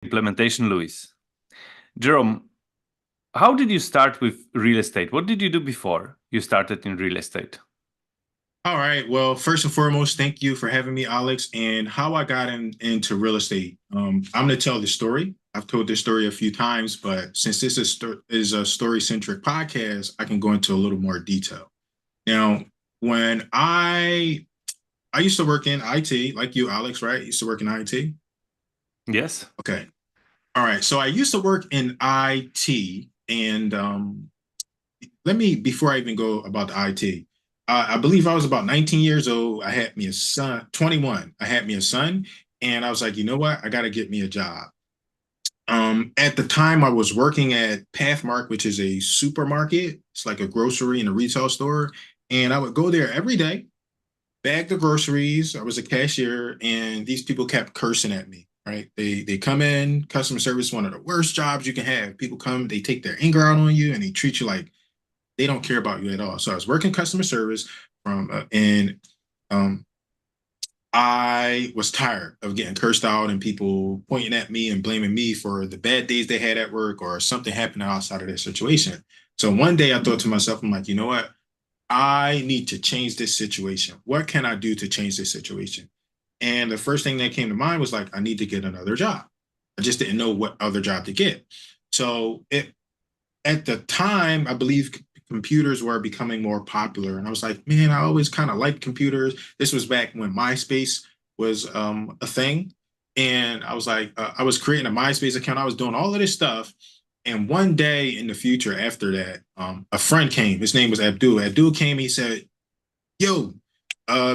Implementation, Lewis. Jerome, how did you start with real estate? What did you do before you started in real estate? All right. Well, first and foremost, thank you for having me, Alex. And how I got into real estate. I'm going to tell the story. I've told this story a few times, but since this is a story-centric podcast, I can go into a little more detail. Now, when I used to work in IT, like you, Alex, right? Used to work in IT. Yes. Okay. All right. So I used to work in IT, and let me before I even go about the IT. I believe I was about 19 years old. I had me a son, 21. I had me a son, and I was like, you know what? I got to get me a job. At the time, I was working at Pathmark, which is a supermarket. It's like a grocery and a retail store, and I would go there every day, bag the groceries. I was a cashier, and these people kept cursing at me. Right? They come in, customer service, one of the worst jobs you can have. People come, they take their anger out on you, and they treat you like they don't care about you at all. So I was working customer service and um, I was tired of getting cursed out and people pointing at me and blaming me for the bad days they had at work or something happening outside of their situation. So one day I thought to myself, I'm like, you know what? I need to change this situation. What can I do to change this situation? And the first thing that came to mind was like, I need to get another job. I just didn't know what other job to get. So at the time, I believe computers were becoming more popular. And I was like, man, I always kind of liked computers. This was back when MySpace was a thing. And I was like, I was creating a MySpace account. I was doing all of this stuff. And one day in the future after that, a friend came. His name was Abdul. Abdul came. He said, yo,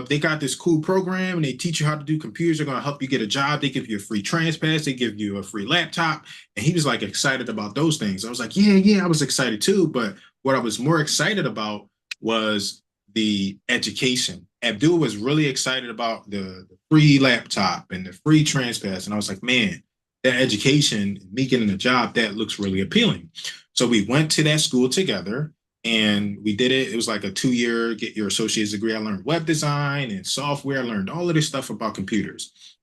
they got this cool program and they teach you how to do computers. They're going to help you get a job. They give you a free transpass. They give you a free laptop. And he was like excited about those things. I was like, yeah, I was excited too. But what I was more excited about was the education. Abdul was really excited about the free laptop and the free transpass. And I was like, man, that education, me getting a job, that looks really appealing. So we went to that school together and we did it. It was like a 2 year get your associate's degree. I learned web design and software. I learned all of this stuff about computers.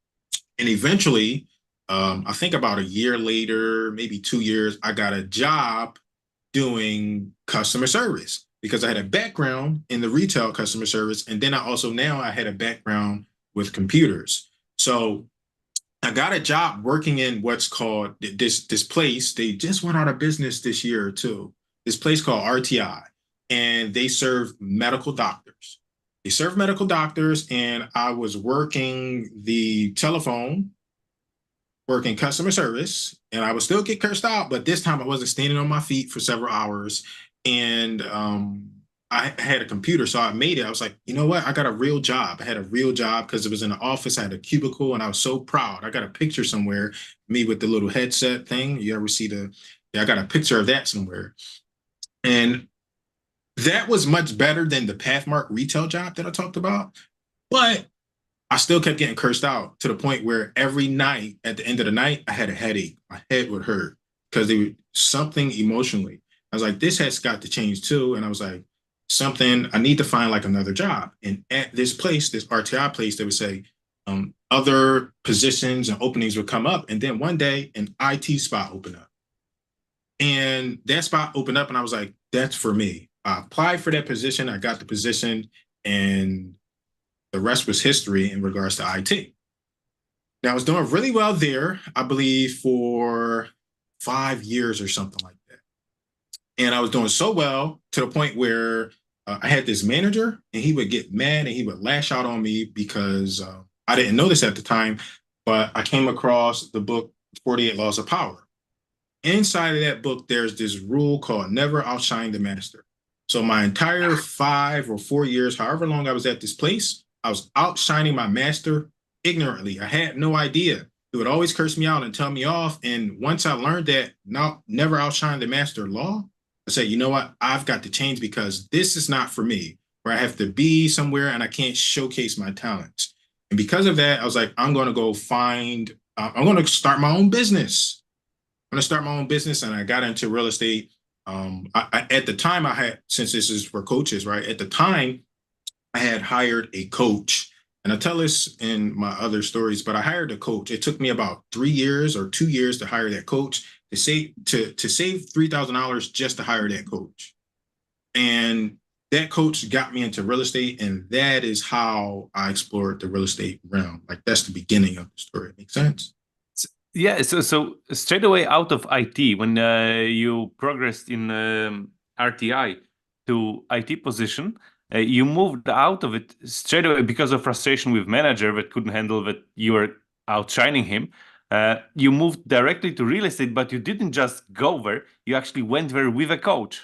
And eventually, I think about a year later, maybe 2 years, I got a job doing customer service because I had a background in the retail customer service. And then I also now I had a background with computers. So I got a job working in what's called this place. They just went out of business this year too. This place called RTI, and they serve medical doctors. They serve medical doctors, and I was working the telephone, working customer service, and I would still get cursed out, but this time I wasn't standing on my feet for several hours, and I had a computer, so I made it. I was like, you know what? I got a real job. I had a real job because it was in the office. I had a cubicle, and I was so proud. I got a picture somewhere, me with the little headset thing. You ever see the? Yeah, I got a picture of that somewhere, and that was much better than the Pathmark retail job that I talked about. But I still kept getting cursed out to the point where every night at the end of the night, I had a headache. My head would hurt because they were something emotionally. I was like, this has got to change too. And I was like, something, I need to find like another job. And at this place, this RTI place, they would say, other positions and openings would come up. And then one day an IT spot opened up. And that spot opened up and I was like, that's for me. I applied for that position. I got the position and the rest was history in regards to IT. Now, I was doing really well there, I believe, for 5 years or something like that. And I was doing so well to the point where I had this manager and he would get mad and he would lash out on me because I didn't know this at the time, but I came across the book 48 Laws of Power. Inside of that book, there's this rule called never outshine the master. So my entire 5 or 4 years, however long I was at this place, I was outshining my master ignorantly. I had no idea. He would always curse me out and tell me off. And once I learned that now never outshine the master law, I said, you know what? I've got to change because this is not for me, where I have to be somewhere and I can't showcase my talents. And because of that, I was like, I'm going to go find, I'm going to start my own business. I'm going to start my own business. And I got into real estate. At the time I had, since this is for coaches, right? At the time I had hired a coach And I tell this in my other stories, but I hired a coach. It took me about 3 years or 2 years to hire that coach to save $3,000 just to hire that coach. And that coach got me into real estate, and that is how I explored the real estate realm. Like that's the beginning of the story. Make sense? Yeah, so straight away out of IT, when you progressed in RTI to IT position, you moved out of it straight away because of frustration with manager that couldn't handle that you were outshining him. You moved directly to real estate, but you didn't just go there. You actually went there with a coach.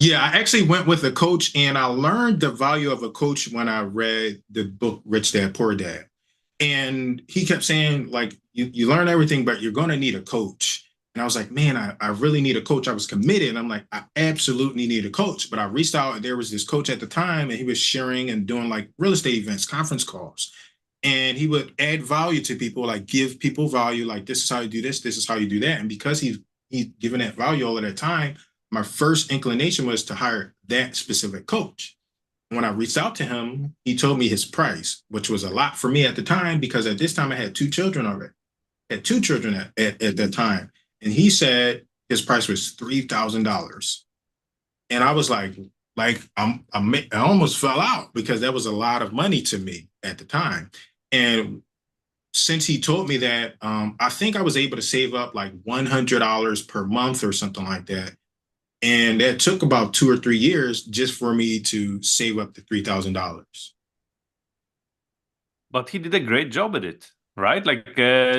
Yeah, I actually went with a coach, and I learned the value of a coach when I read the book Rich Dad Poor Dad. And he kept saying, like, you learn everything, but you're going to need a coach. And I was like, man, I really need a coach. I was committed. And I'm like, I absolutely need a coach. But I reached out, and there was this coach at the time, and he was sharing and doing like real estate events, conference calls. And he would add value to people, like give people value, like this is how you do this is how you do that. And because he's given that value all of that time, my first inclination was to hire that specific coach. When I reached out to him, he told me his price, which was a lot for me at the time because at this time I had two children already. I had two children at that time. And he said his price was $3,000. And I was I almost fell out because that was a lot of money to me at the time. And since he told me that, I think I was able to save up like $100 per month or something like that. And that took about 2 or 3 years just for me to save up the $3,000. But he did a great job at it, right? Like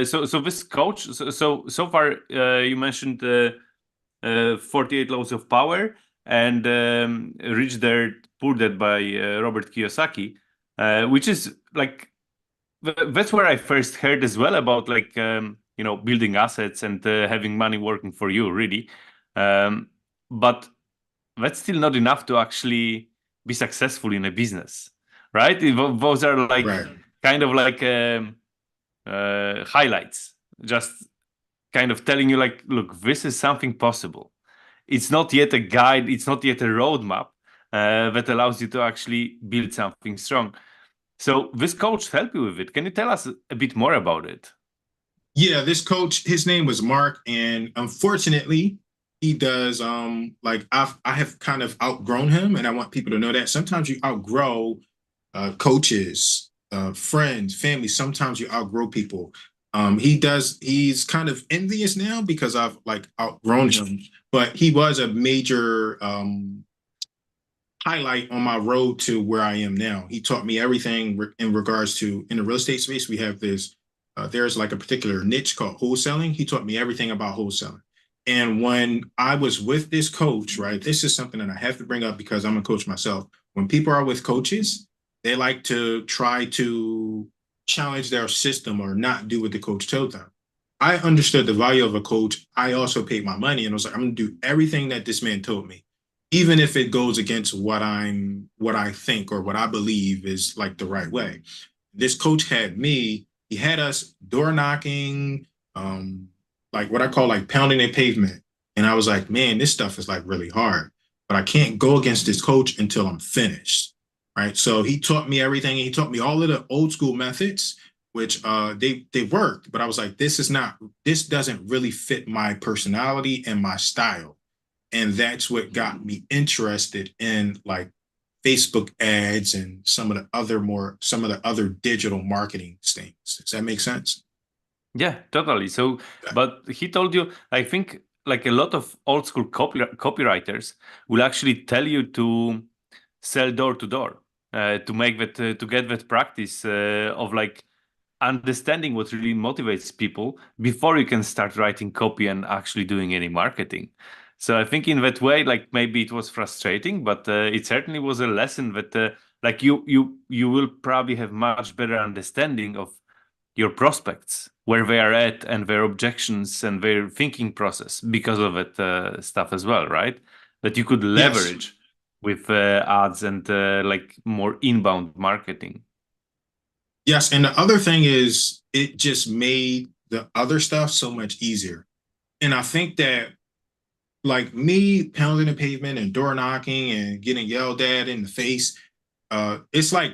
so this coach. So far, you mentioned 48 Laws of Power and Rich Dad Poor Dad by Robert Kiyosaki, which is like that's where I first heard as well about like building assets and having money working for you, really. But that's still not enough to actually be successful in a business, right? Those are like Right. kind of like highlights, just kind of telling you like, look, this is something possible. It's not yet a guide, it's not yet a roadmap that allows you to actually build something strong. So this coach helped you with it. Can you tell us a bit more about it? Yeah, this coach, his name was Mark, and unfortunately, he does I have kind of outgrown him, and I want people to know that sometimes you outgrow coaches, friends, family. Sometimes you outgrow people. He's kind of envious now because I've like outgrown him, but he was a major highlight on my road to where I am now. He taught me everything in regards to in the real estate space. We have there's like a particular niche called wholesaling. He taught me everything about wholesaling. And when I was with this coach, right, this is something that I have to bring up because I'm a coach myself. When people are with coaches, they like to try to challenge their system or not do what the coach told them. I understood the value of a coach. I also paid my money and was like, I'm going to do everything that this man told me, even if it goes against what I think or what I believe is like the right way. This coach had me, he had us door knocking, like what I call like pounding a pavement. And I was like, man, this stuff is like really hard, but I can't go against this coach until I'm finished. Right. So he taught me everything. He taught me all of the old school methods, which they worked, but I was like, this doesn't really fit my personality and my style. And that's what got me interested in like Facebook ads and some of the other digital marketing things. Does that make sense? Yeah, totally. So, but he told you, I think, like a lot of old school copywriters will actually tell you to sell door to door, to make that, to get that practice of like understanding what really motivates people before you can start writing copy and actually doing any marketing. So I think in that way, like maybe it was frustrating, but it certainly was a lesson that like you will probably have much better understanding of your prospects, where they are at and their objections and their thinking process because of it stuff as well, right? That you could Yes. leverage with ads and like more inbound marketing. Yes. And the other thing is it just made the other stuff so much easier. And I think that like me pounding the pavement and door knocking and getting yelled at in the face, it's like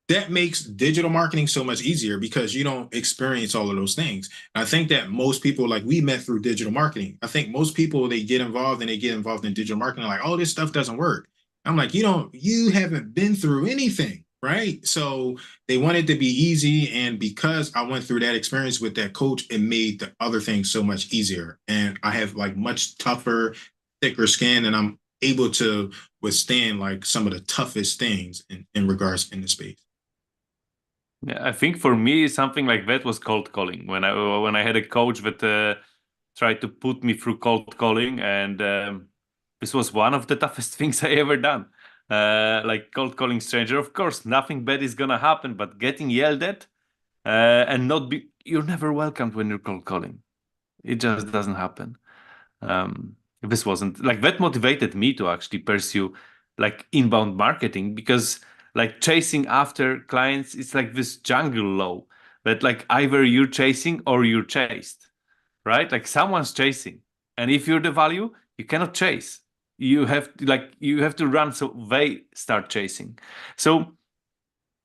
that makes digital marketing so much easier because you don't experience all of those things. And I think that most people, like we met through digital marketing. I think most people, they get involved in digital marketing, like, oh, this stuff doesn't work. I'm like, you haven't been through anything, right? So they want it to be easy. And because I went through that experience with that coach, it made the other things so much easier. And I have like much tougher, thicker skin, and I'm able to withstand like some of the toughest things in regards in the space. Yeah, I think for me something like that was cold calling when I had a coach that tried to put me through cold calling, and this was one of the toughest things I ever done. Like cold calling stranger, of course, nothing bad is gonna happen, but getting yelled at and not be you're never welcomed when you're cold calling. It just doesn't happen. This wasn't like that motivated me to actually pursue like inbound marketing, because like chasing after clients, it's like this jungle law that like either you're chasing or you're chased, right? Like someone's chasing, and if you're the value, you cannot chase. You have to run so they start chasing. So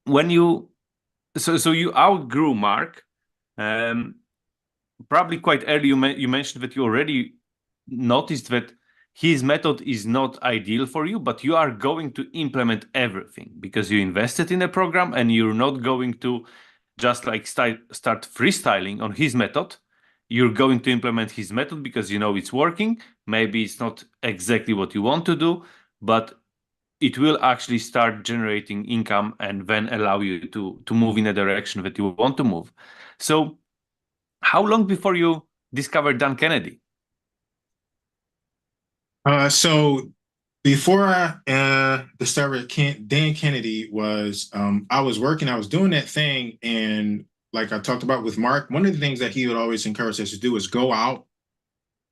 when you you outgrew Mark, um, probably quite early. You mentioned that you already noticed that his method is not ideal for you, but you are going to implement everything because you invested in a program, and you're not going to just like start freestyling on his method. You're going to implement his method because you know it's working. Maybe it's not exactly what you want to do, but it will actually start generating income and then allow you to move in a direction that you want to move. So how long before you discovered Dan Kennedy? So before I discovered Dan Kennedy was I was working, I was doing that thing, and like I talked about with Mark, one of the things that he would always encourage us to do is go out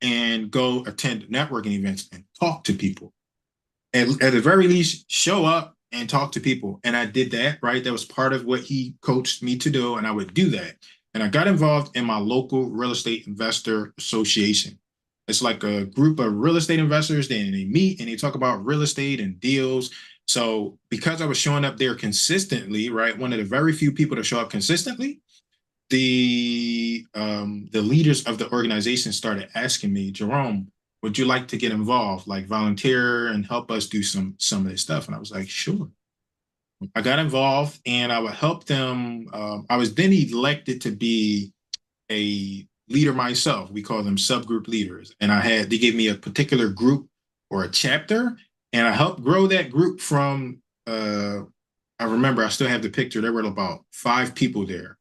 and go attend networking events and talk to people. At the very least, show up and talk to people. And I did that, right? That was part of what he coached me to do, and I would do that. And I got involved in my local real estate investor association. It's like a group of real estate investors, then they meet and they talk about real estate and deals. So because I was showing up there consistently, right, one of the very few people to show up consistently, the leaders of the organization started asking me, Jerome, would you like to get involved, like volunteer and help us do some of this stuff? And I was like, sure. I got involved and I would help them. I was then elected to be a leader myself. We call them subgroup leaders. And they gave me a particular group or a chapter, and I helped grow that group from, I remember I still have the picture. There were about 5 people there,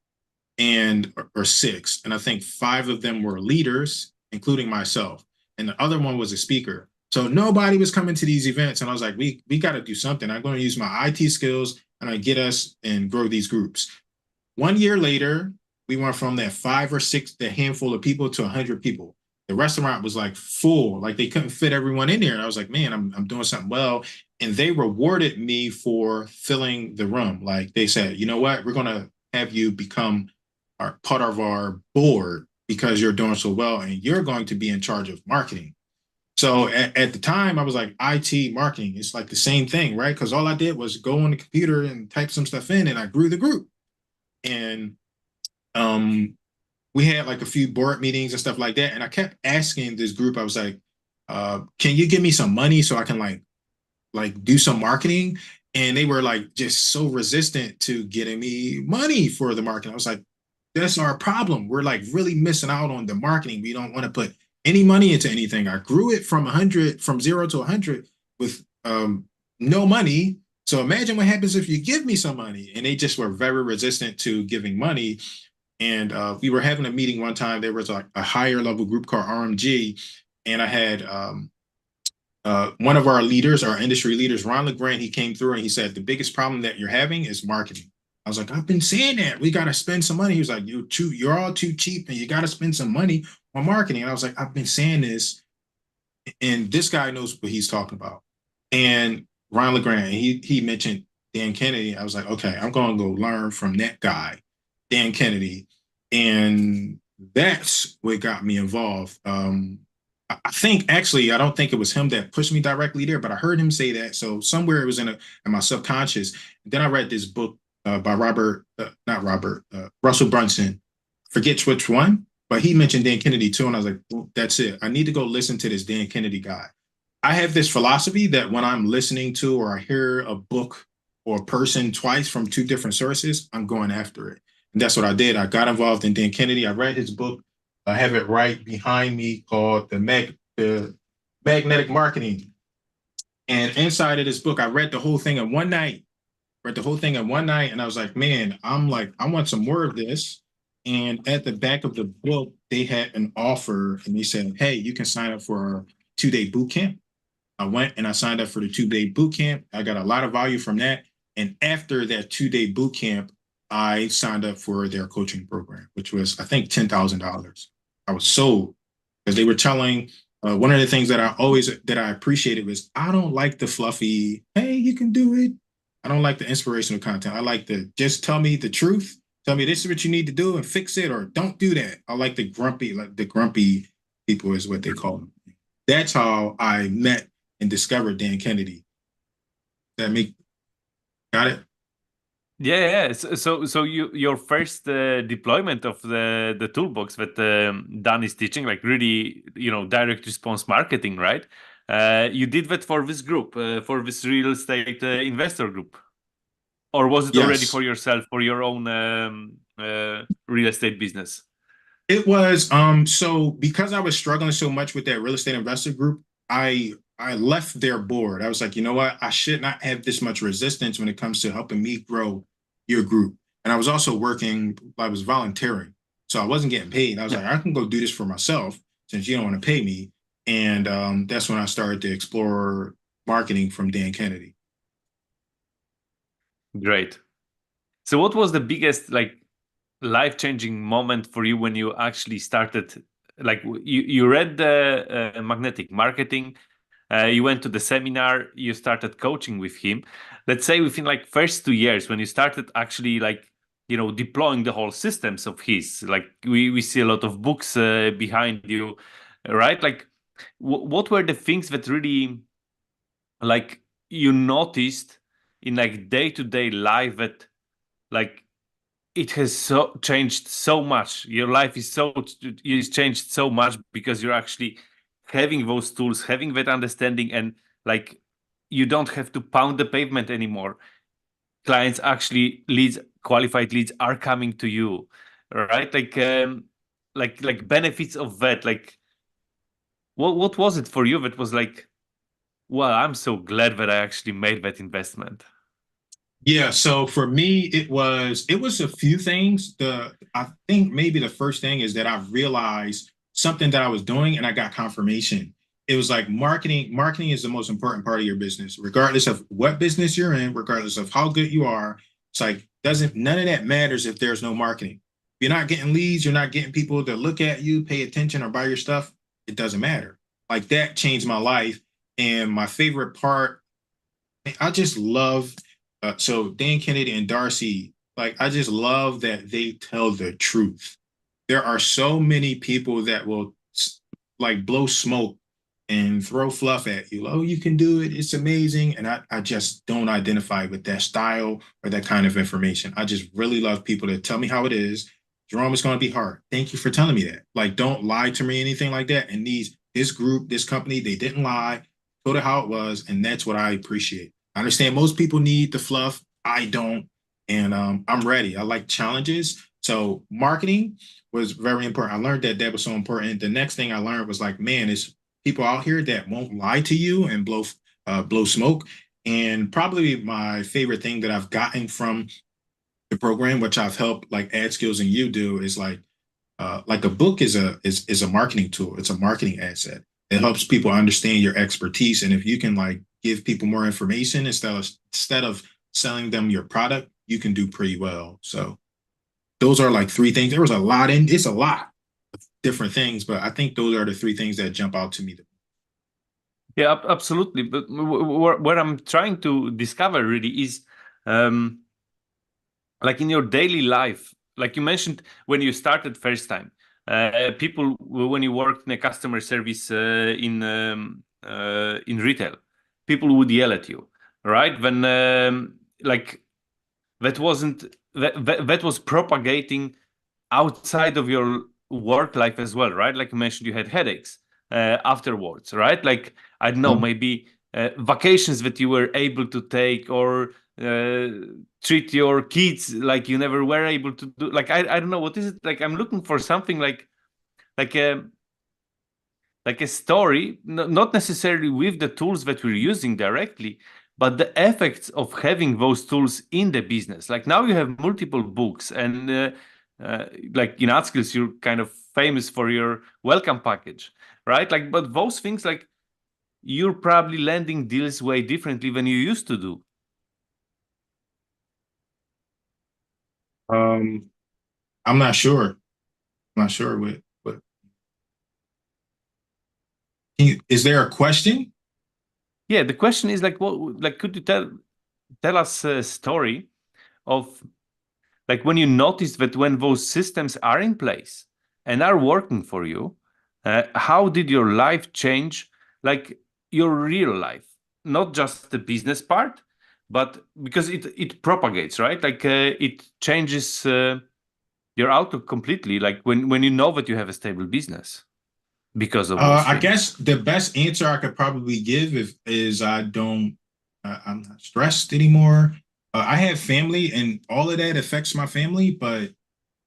and or 6. And I think 5 of them were leaders, including myself. And the other one was a speaker. So nobody was coming to these events. And I was like, we got to do something. I'm going to use my IT skills and I get us and grow these groups. 1 year later, we went from that 5 or 6, the handful of people, to 100 people. The restaurant was like full, like they couldn't fit everyone in there. And I was like, man, I'm doing something well. And they rewarded me for filling the room. Like they said, you know what, we're going to have you become part of our board because you're doing so well, and you're going to be in charge of marketing. So at the time, I was like, IT marketing, it's like the same thing, right? Because all I did was go on the computer and type some stuff in, and I grew the group. And we had like a few board meetings and stuff like that. And I kept asking this group, I was like, can you give me some money so I can like do some marketing? And they were like just so resistant to getting me money for the marketing. I was like, that's our problem. We're like really missing out on the marketing. We don't want to put any money into anything. I grew it from 100, from 0 to 100 with no money. So imagine what happens if you give me some money. And they just were very resistant to giving money. And we were having a meeting one time. There was like a higher level group called RMG. And I had one of our leaders, our industry leaders, Ron LeGrand, he came through and he said, the biggest problem that you're having is marketing. I was like, I've been saying that. We got to spend some money. He was like, you're all too cheap and you got to spend some money on marketing. And I was like, I've been saying this. And this guy knows what he's talking about. And Ron LeGrand, he mentioned Dan Kennedy. I was like, okay, I'm going to go learn from that guy, Dan Kennedy. And that's what got me involved. I think actually, I don't think it was him that pushed me directly there, but I heard him say that. So somewhere it was in my subconscious. And then I read this book by not Robert, Russell Brunson. Forgets which one, but he mentioned Dan Kennedy too. And I was like, well, that's it. I need to go listen to this Dan Kennedy guy. I have this philosophy that when I'm listening to or I hear a book or a person twice from two different sources, I'm going after it. And that's what I did. I got involved in Dan Kennedy. I read his book. I have it right behind me called the Magnetic Marketing. And inside of this book, I read the whole thing in one night. Read the whole thing in one night, and I was like, man, I want some more of this. And at the back of the book, they had an offer, and they said, hey, you can sign up for a 2-day boot camp. I went and I signed up for the 2-day boot camp. I got a lot of value from that. And after that 2-day boot camp, I signed up for their coaching program, which was, I think, $10,000. I was sold because they were telling one of the things that I appreciated was I don't like the fluffy, hey, you can do it. I don't like the inspirational content. I like the just tell me the truth. Tell me this is what you need to do and fix it, or don't do that. I like the grumpy people is what they call them. That's how I met and discovered Dan Kennedy. That make got it? Yeah. So your first deployment of the toolbox that Dan is teaching, like really, direct response marketing, right? You did that for this group, for this real estate investor group, or was it already Yes. for yourself, for your own real estate business? It was so because I was struggling so much with that real estate investor group, I left their board. I was like, you know what? I should not have this much resistance when it comes to helping me grow your group. And I was also working, I was volunteering. So I wasn't getting paid. I was Yeah, like, I can go do this for myself since you don't want to pay me. And that's when I started to explore marketing from Dan Kennedy. great. So what was the biggest like life-changing moment for you when you actually started? Like you read the magnetic marketing, you went to the seminar, you started coaching with him. Let's say within like first 2 years when you started actually like deploying the whole systems of his, like we see a lot of books behind you, right? Like what were the things that really like you noticed in like day-to-day life that like it has so changed so much. Your life is changed so much because you're actually having those tools, having that understanding, and like you don't have to pound the pavement anymore. Clients actually qualified leads are coming to you, right? Like benefits of that. Like what was it for you that was like, well, I'm so glad that I actually made that investment. Yeah, so for me, it was a few things. I think maybe the first thing is that I realized something that I was doing and I got confirmation. It was like marketing is the most important part of your business, regardless of what business you're in, regardless of how good you are. It's like doesn't none of that matters if there's no marketing. If you're not getting leads, you're not getting people to look at you, pay attention, or buy your stuff, it doesn't matter. Like that changed my life. And my favorite part, I just love so Dan Kennedy and Darcy, like I just love that they tell the truth. There are so many people that will like blow smoke and throw fluff at you. Oh, you can do it. It's amazing. And I just don't identify with that style or that kind of information. I just really love people that tell me how it is. Jerome, it's going to be hard. Thank you for telling me that. Like, don't lie to me, anything like that. And this group, this company, they didn't lie, told it how it was. And that's what I appreciate. I understand most people need the fluff. I don't. And I'm ready. I like challenges. So marketing was very important. I learned that that was so important. The next thing I learned was like, man, it's people out here that won't lie to you and blow smoke. And probably my favorite thing that I've gotten from the program, which I've helped like Ad Skills and you do, is like a book is a marketing tool. It's a marketing asset. It helps people understand your expertise, and if you can like give people more information instead of selling them your product, you can do pretty well. So those are like three things. There was a lot in it's a lot of different things, but I think those are the three things that jump out to me. Yeah, absolutely. But what I'm trying to discover really is, um, like in your daily life, like you mentioned when you started first time, people when you worked in a customer service in retail, people would yell at you, right? When like that wasn't that was propagating outside of your work life as well, right? Like you mentioned, you had headaches afterwards, right? Like I don't know, maybe vacations that you were able to take, or treat your kids like you never were able to do. Like I don't know, what is it? Like I'm looking for something like a like a story, not necessarily with the tools that we're using directly, but the effects of having those tools in the business. Like now you have multiple books, and like in AdSkills, you're kind of famous for your welcome package, right? Like, but those things, like you're probably landing deals way differently than you used to do. I'm not sure. I'm not sure what is there a question? Yeah, the question is like, what, like, could you tell us a story of like when you notice that when those systems are in place and are working for you, how did your life change? Like your real life, not just the business part, but because it propagates, right? Like it changes your outlook completely. Like when you know that you have a stable business because of those I things. guess the best answer I could probably give is I don't, I'm not stressed anymore. I have family and all of that affects my family, but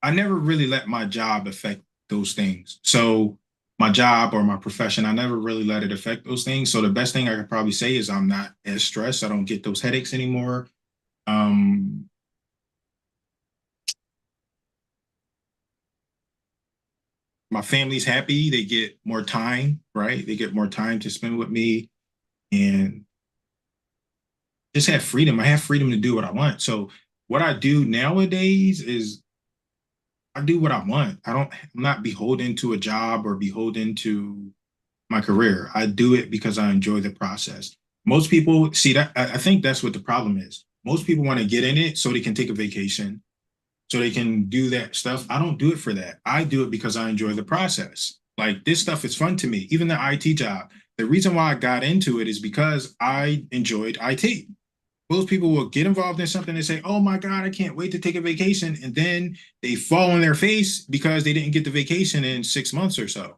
I never really let my job affect those things. So my job or my profession, I never really let it affect those things. So the best thing I could probably say is I'm not as stressed. I don't get those headaches anymore. Um, my family's happy. They get more time, right? They get more time to spend with me and just have freedom. I have freedom to do what I want. So what I do nowadays is I do what I want. I'm not beholden to a job or beholden to my career. I do it because I enjoy the process. Most people see that. I think that's what the problem is. Most people want to get in it so they can take a vacation, so they can do that stuff. I don't do it for that. I do it because I enjoy the process. Like this stuff is fun to me. Even the IT job. The reason why I got into it is because I enjoyed IT. Most people will get involved in something and say, "Oh my God, I can't wait to take a vacation," and then they fall on their face because they didn't get the vacation in 6 months or so.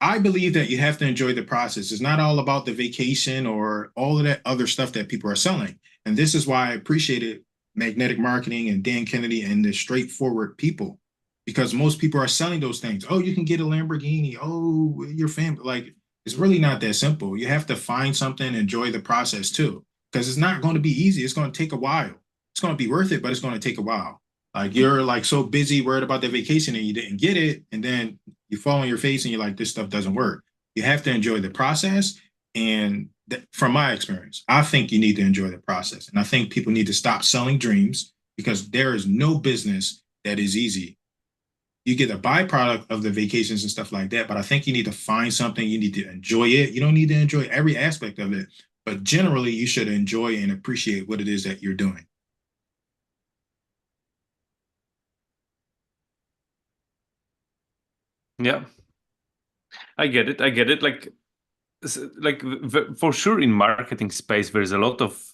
I believe that you have to enjoy the process. It's not all about the vacation or all of that other stuff that people are selling. And this is why I appreciated magnetic marketing and Dan Kennedy and the straightforward people, because most people are selling those things. Oh, you can get a Lamborghini. Oh, your family. Like, it's really not that simple. You have to find something, enjoy the process too, because it's not going to be easy. It's going to take a while. It's going to be worth it, but it's going to take a while. Like you're like so busy worried about the vacation and you didn't get it, and then you fall on your face and you're like, this stuff doesn't work. You have to enjoy the process. And from my experience, I think you need to enjoy the process. And I think people need to stop selling dreams because there is no business that is easy. You get a byproduct of the vacations and stuff like that, but I think you need to find something. You need to enjoy it. You don't need to enjoy every aspect of it, but generally, you should enjoy and appreciate what it is that you're doing. Yeah, I get it. I get it. Like for sure in marketing space, there's a lot of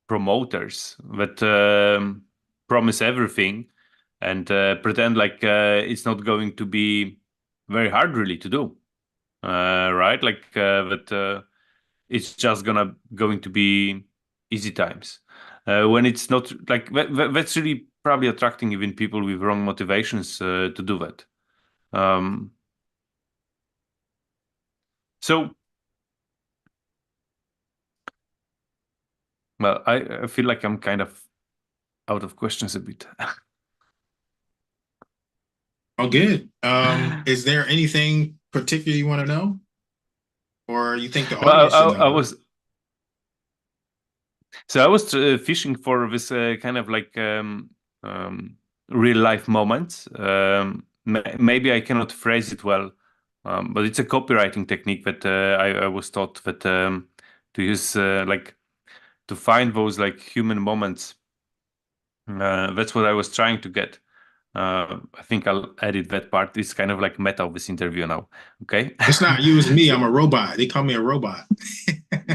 promoters that promise everything and pretend like it's not going to be very hard really to do, right? Like that it's just going to be easy times when it's not. Like that's really probably attracting even people with wrong motivations to do that. Um, so well, I feel like I'm kind of out of questions a bit. Oh, good. Is there anything particular you want to know, or you think the Well, audience should I know? was so I was fishing for this kind of like real life moments. Maybe I cannot phrase it well, but it's a copywriting technique that I was taught that to use like to find those like human moments. That's what I was trying to get. I think I'll edit that part. It's kind of like meta of this interview now. Okay. It's not you, it's me. So, I'm a robot. They call me a robot.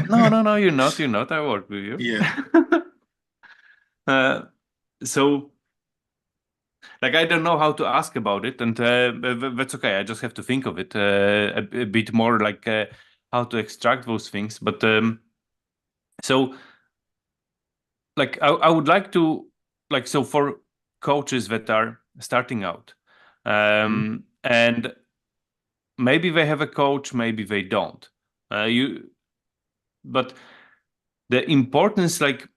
no, no, no, you're not. You're not. I work with you. Yeah. So like I don't know how to ask about it, and that's okay. I just have to think of it a bit more, like how to extract those things. But so like I would like to, like, so for coaches that are starting out, and maybe they have a coach, maybe they don't. But the importance, like,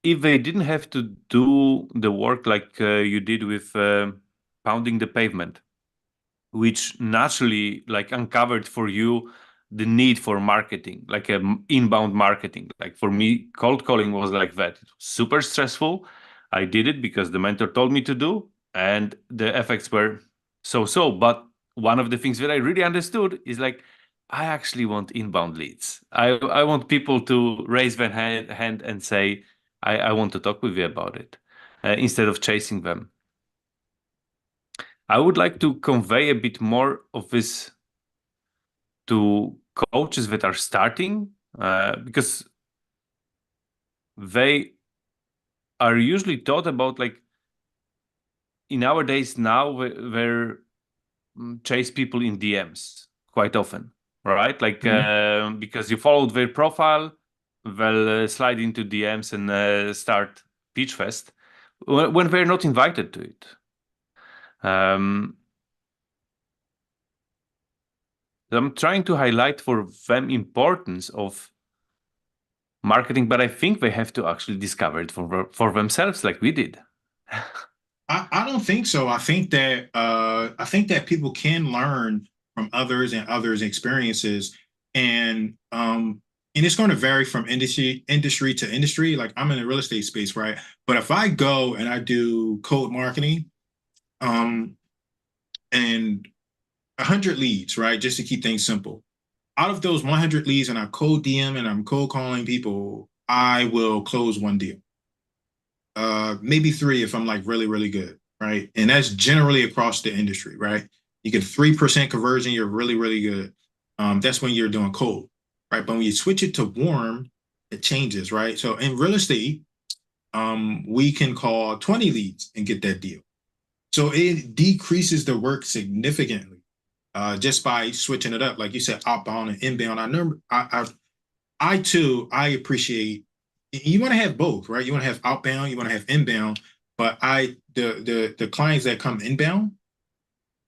if they didn't have to do the work like you did with pounding the pavement, which naturally like uncovered for you the need for marketing, like inbound marketing. Like for me, cold calling was like that. It was super stressful. I did it because the mentor told me to do, and the effects were so. But one of the things that I really understood is like, I actually want inbound leads. I want people to raise their hand and say, I want to talk with you about it, instead of chasing them. I would like to convey a bit more of this to coaches that are starting, because they are usually taught about, like, in our days now, they're chase people in DMs quite often, right? Like because you followed their profile, they'll slide into DMs and start pitch fest when they're not invited to it. I'm trying to highlight for them importance of marketing, but I think they have to actually discover it for themselves, like we did. I don't think so. I think that people can learn from others and others' experiences, and it's going to vary from industry to industry. Like I'm in the real estate space, right? But if I go and I do cold marketing, um, and 100 leads, right, just to keep things simple. Out of those 100 leads, and I cold DM and I'm cold calling people, I will close one deal, maybe three if I'm like really, really good, right? And that's generally across the industry, right? You get 3% conversion, you're really, really good. That's when you're doing cold, right? But when you switch it to warm, it changes, right? So in real estate, we can call 20 leads and get that deal. So it decreases the work significantly, just by switching it up. Like you said, outbound and inbound. I too, I appreciate, you want to have both, right? You want to have outbound, you want to have inbound, but the clients that come inbound,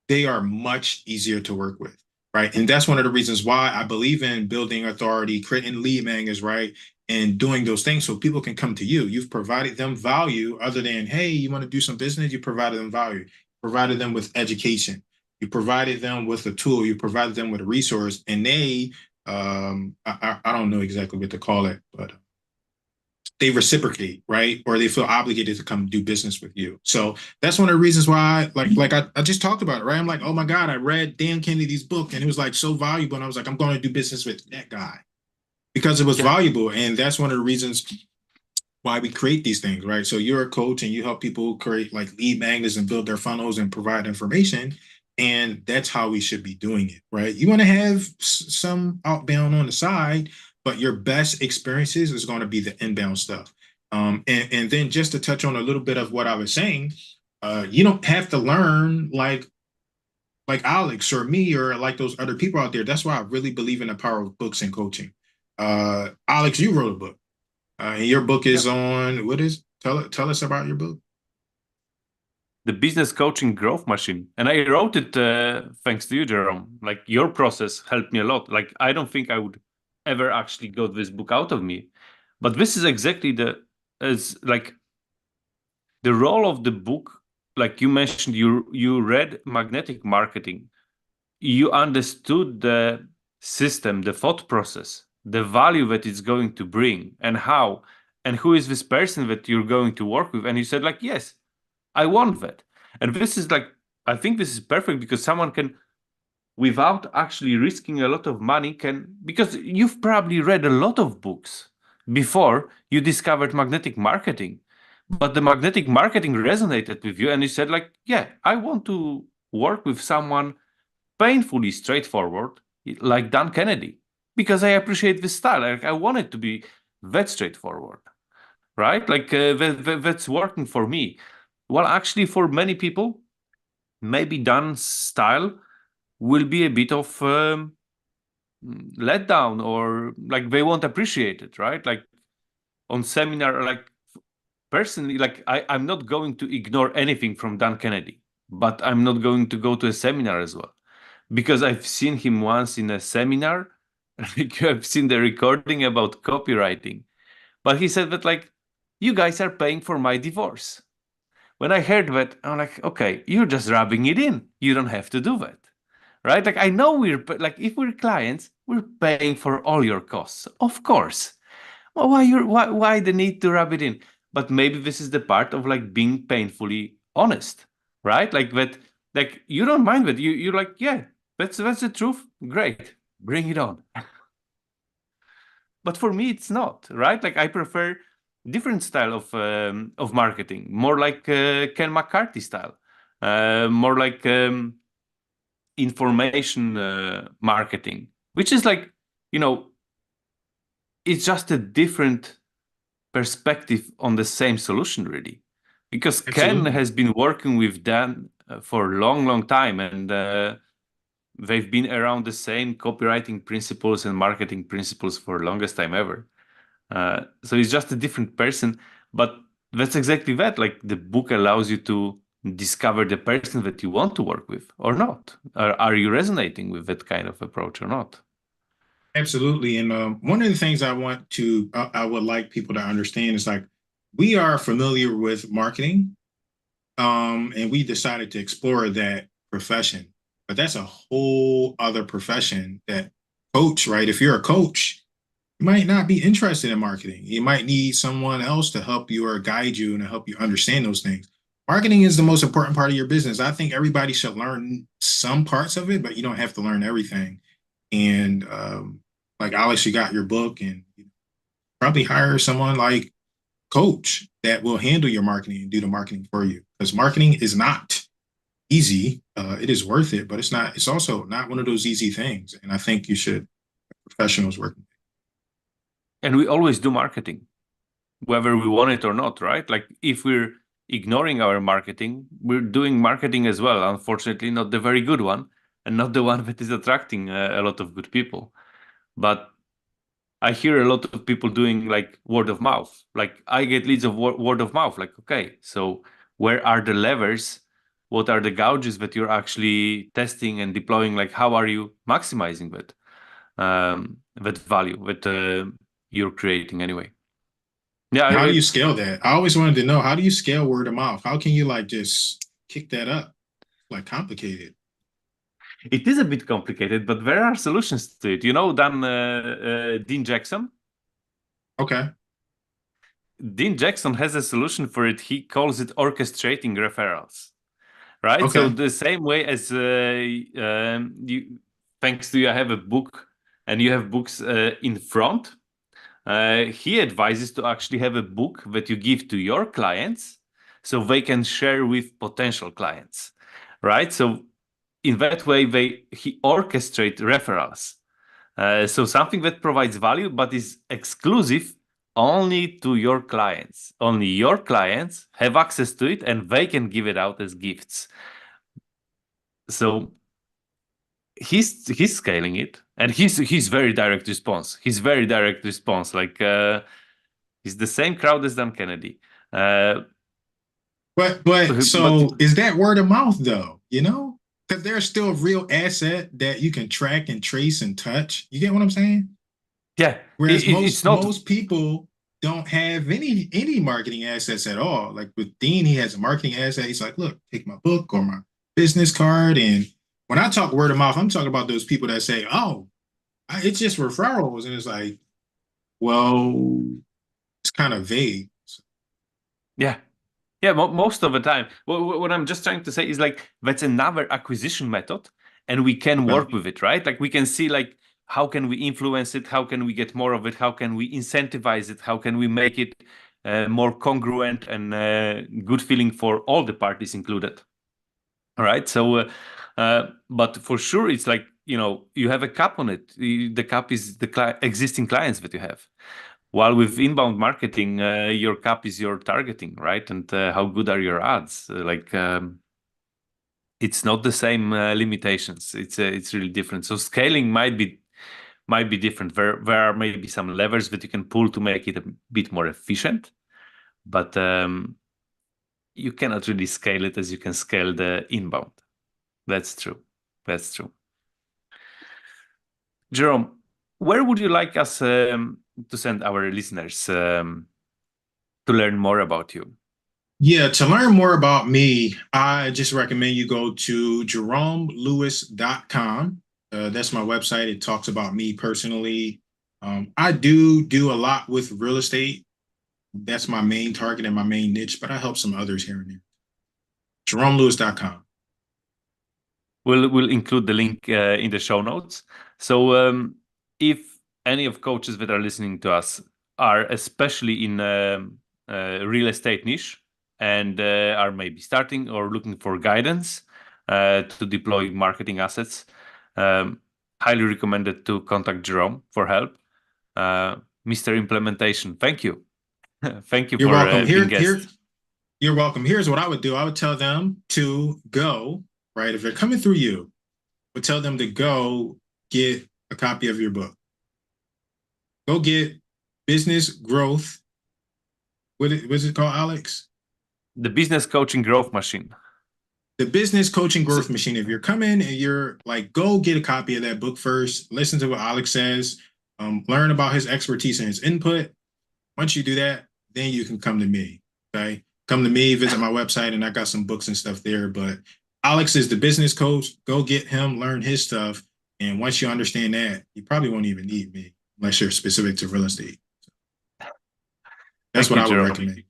they are much easier to work with, right? And that's one of the reasons why I believe in building authority, creating lead magnets, right? And doing those things so people can come to you. You've provided them value other than, hey, you want to do some business? You provided them value, provided them with education. You provided them with a tool, you provided them with a resource, and they, I don't know exactly what to call it, but they reciprocate, right? Or they feel obligated to come do business with you. So that's one of the reasons why, I just talked about it, right? I'm like, oh my God, I read Dan Kennedy's book and it was like so valuable. And I was like, I'm going to do business with that guy because it was valuable. And that's one of the reasons why we create these things, right? So you're a coach and you help people create like lead magnets and build their funnels and provide information. And that's how we should be doing it, right? You want to have some outbound on the side, but your best experiences is going to be the inbound stuff. And then just to touch on a little bit of what I was saying, you don't have to learn like Alex or me or like those other people out there. That's why I really believe in the power of books and coaching. Alex, you wrote a book. And your book is on what is tell us about your book. The business coaching growth machine, and I wrote it thanks to you, Jerome. Like your process helped me a lot. Like I don't think I would ever actually got this book out of me, but this is exactly the as like the role of the book. Like you mentioned, you read magnetic marketing, you understood the system, the thought process, the value that it's going to bring, and how, and who is this person that you're going to work with, and you said like, yes, I want that. And this is like, I think this is perfect because someone can, without actually risking a lot of money, can, because you've probably read a lot of books before you discovered magnetic marketing, but the magnetic marketing resonated with you and you said like, yeah, I want to work with someone painfully straightforward like Dan Kennedy because I appreciate this style. Like I want it to be that straightforward. right? Like that's working for me. Well, actually, for many people, maybe Dan's style will be a bit of letdown, or like they won't appreciate it, right? Like on seminar, like personally, like I'm not going to ignore anything from Dan Kennedy, but I'm not going to go to a seminar as well because I've seen him once in a seminar. Like I've seen the recording about copywriting, but he said that like you guys are paying for my divorce. When I heard that, I'm like, okay, you're just rubbing it in. You don't have to do that, right? Like I know like if we're clients, we're paying for all your costs, of course. Well, why the need to rub it in? But maybe this is the part of like being painfully honest, right? Like that, like you don't mind that. You're like, yeah, that's the truth. Great, bring it on. But for me, it's not, right? Like I prefer different style of marketing, more like Ken McCarthy style, more like information marketing, which is like, you know, it's just a different perspective on the same solution, really. Because Ken Absolutely. has been working with Dan for a long, long time, and they've been around the same copywriting principles and marketing principles for the longest time ever. So he's just a different person, but that's exactly that. Like the book allows you to discover the person that you want to work with or not. Are you resonating with that kind of approach or not? Absolutely. And one of the things I would like people to understand is like we are familiar with marketing, and we decided to explore that profession. But that's a whole other profession that coach, right? If you're a coach, you might not be interested in marketing. You might need someone else to help you or guide you and to help you understand those things. Marketing is the most important part of your business. I think everybody should learn some parts of it, but you don't have to learn everything. And like Alex, you got your book, and you probably hire someone like Coach that will handle your marketing and do the marketing for you. Because marketing is not easy. It is worth it, but it's not. It's also not one of those easy things. And I think you should professionals working. And we always do marketing, whether we want it or not, right? Like if we're ignoring our marketing, we're doing marketing as well. Unfortunately, not the very good one, and not the one that is attracting a lot of good people. But I hear a lot of people doing like word of mouth. Like I get leads of word of mouth. Like, okay, so where are the levers? What are the gouges that you're actually testing and deploying? Like, how are you maximizing that value that you're creating anyway? Yeah, How do you scale that? I always wanted to know, how do you scale word of mouth? How can you like just kick that up? Like complicated. it is a bit complicated, but there are solutions to it. You know, Dean Jackson. Okay. Dean Jackson has a solution for it. He calls it orchestrating referrals. Right? So Okay. the same way as you, thanks to you, I have a book and you have books in front. He advises to actually have a book that you give to your clients so they can share with potential clients, right? So in that way, he orchestrate referrals. So something that provides value but is exclusive only to your clients. Only your clients have access to it and they can give it out as gifts. So he's scaling it, and he's very direct response. He's very direct response. Like he's the same crowd as Dan Kennedy. Uh, But but so is that word of mouth though? You know, because there's still a real asset that you can track and trace and touch. You get what I'm saying? yeah, Whereas it's not. most people don't have any marketing assets at all. Like with Dean, he has a marketing asset. He's like, look, take my book or my business card. And when I talk word of mouth, I'm talking about those people that say, oh, it's just referrals. And it's like, well, it's kind of vague. Yeah, yeah. Most of the time, what I'm just trying to say is like that's another acquisition method, and we can Okay. work with it, right? Like we can see like how can we influence it, how can we get more of it, how can we incentivize it, how can we make it more congruent and good feeling for all the parties included. All right. So, but for sure, it's like, you know, you have a cap on it. The cap is the existing clients that you have. While with inbound marketing, your cap is your targeting, right? And how good are your ads? It's not the same limitations. It's really different. So scaling might be different. There are maybe some levers that you can pull to make it a bit more efficient, but you cannot really scale it as you can scale the inbound. That's true. That's true. Jerome, where would you like us to send our listeners to learn more about you? Yeah, to learn more about me, I just recommend you go to jeromelewis.com. That's my website. It talks about me personally. I do a lot with real estate. That's my main target and my main niche, but I help some others here and there. jeromelewis.com. We'll include the link in the show notes. So if any of coaches that are listening to us are especially in real estate niche and are maybe starting or looking for guidance to deploy marketing assets, highly recommended to contact Jerome for help. Mr. Implementation, thank you. Thank you You're for welcome. being guest. You're welcome. Here's what I would do. I would tell them to go, right? If they're coming through you, I would tell them to go get a copy of your book. Go get Business Growth. What is it called, Alex? The Business Coaching Growth Machine. The Business Coaching Growth Machine. If you're coming and you're like, go get a copy of that book first. Listen to what Alex says. Learn about his expertise and his input. Once you do that, then you can come to me. Okay. Come to me, visit my website, and I got some books and stuff there. But Alex is the business coach. Go get him, learn his stuff. And once you understand that, you probably won't even need me unless you're specific to real estate. That's what I would recommend.